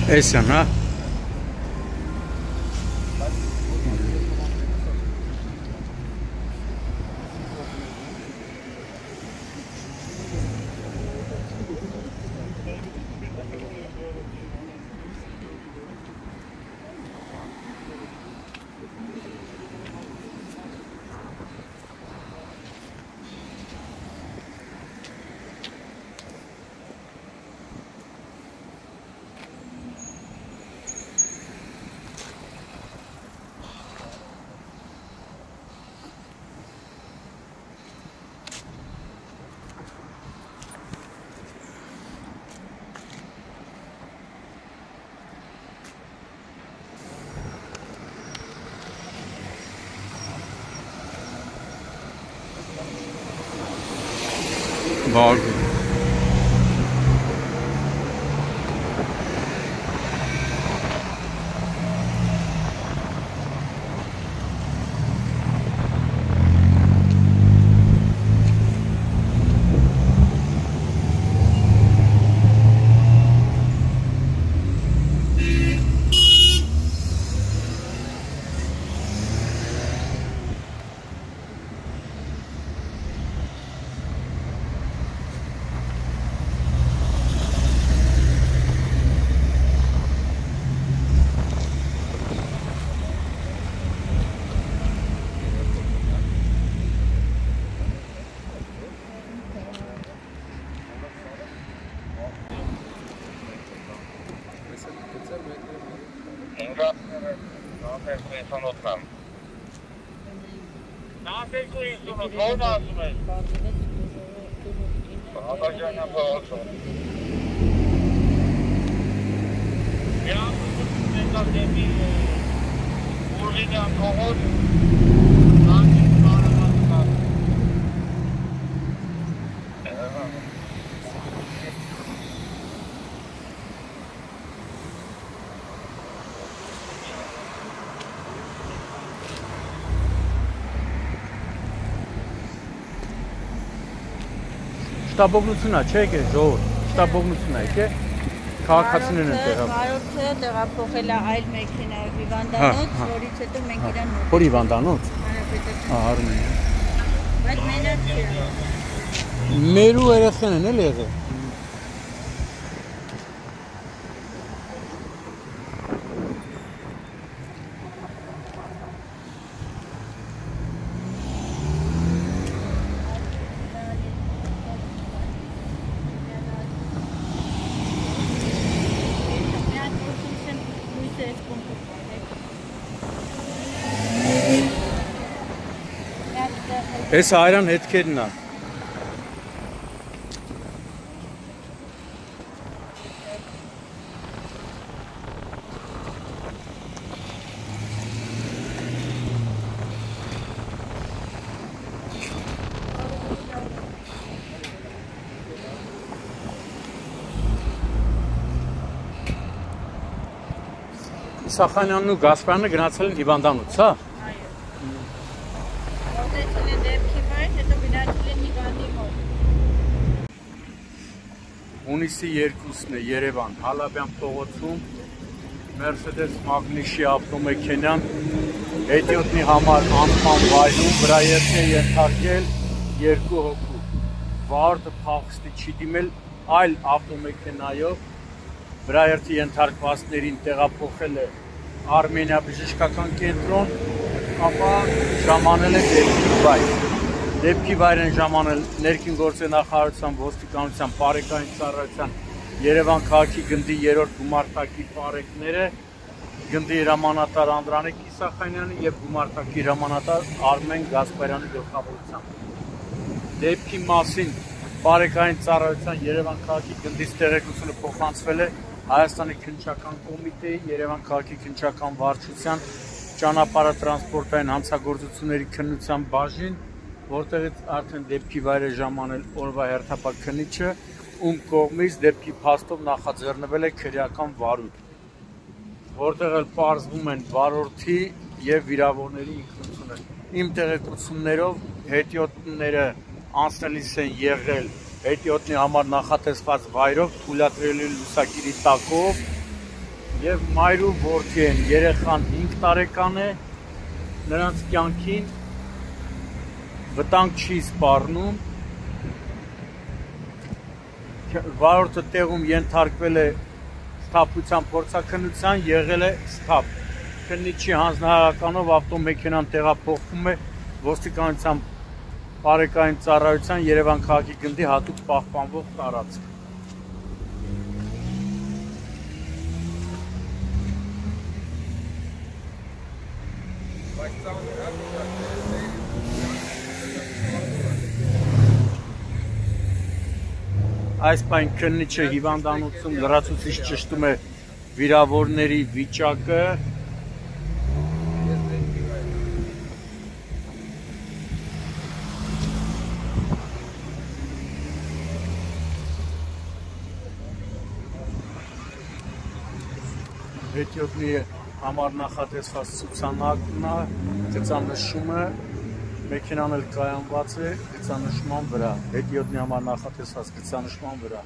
Էսան, հա։ Bog. Շտաբօգնությունա, չէ՞ եկե, ժողովուրդ, շտաբօգնությունա եկե, քաղաքացիներն են տեղափոխել։ Վարորդը տեղափոխել է այլ մեքենայով հիվանդանոց, որից հետո մենք իրան մոտ։ Որ հիվանդանոց։ Հանրապետություն։ Բայց մենակ չէ։ Մեր ու երեխան են էլ եղել։ Էս այրան հետքերն է։ Սախանյանն ու Գասպարյանը գնացել են հիվանդանոց, հա։ Հունիսի 2-ն է Երևան, Հալաբյան փողոցում Mercedes Magnus-ի ավտոմեքենան հետիոտնի համար անցման վայրում վրա երթ է ենթարկել 2 հոգու։ Վարորդը փախուստի չի դիմել այլ ավտոմեքենայով վրա երթի ենթարկվածներին տեղափոխել է Արմենիա բժշկական կենտրոն, ապա ժամանել է դեպքի վայր։ Դեպքի վայր են ժամանել ներքին գործերի նախարարության, ոստիկանության, բարեկային ծառայության, Երևան քաղաքի գնդի 3-րդ գումարտակի բարեկները, գնդի հրամանատար Անդրանիկ Իսախանյանի եւ գումարտակի հրամանատար Արմեն Գասպարյանի գլխավորությամբ։ Դեպքի մասին բարեկային ծառայության Երևան քաղաքի գնդից տեղեկությունը փոխանցվել է Հայաստանի քննչական կոմիտեի, Երևան քաղաքի քննչական վարչության, ճանապարհատրանսպորտային հանցագործությունների քննության բաժին, որտեղից արդեն դեպքի վայր է ժամանել օրվա հերթապահ քննիչը, ում կողմից դեպքի փաստով նախաձեռնվել է քրեական վարույթ, որտեղ էլ պարզվում են վարորդի եւ վիրավորների ինքնությունը։ Իմ տեղեկություններով հետիոտները անցնելիս են եղել հետիոտնի համար նախատեսված վայրով, թույլատրելի լուսագիրի տակով եւ մայրու որդի են, երեխան 5 տարեկան է, նրանց կյանքին վտանգ չի սպառնում, վարորդը տեղում ենթարկվել է սթափության փորձաքննության, եղել է սթափ, քննիչի հանձնարարականով ավտոմեքենան տեղափոխվում է ոստիկանության բարեկային ծառայության Երևան քաղաքի գնդի հատուկ պահպանվող տարածք։ Այս պայն քննիչը հիվանդանոցում լրացուցիչ ճշտում է վիրավորների վիճակը։ Հետիոտնի համար նախատեսված ցուցանակն է, գծանշումը, մեքենան էլ կայանված է գծանշման վրա, հետիոտնի համար նախատեսված գծանշման վրա։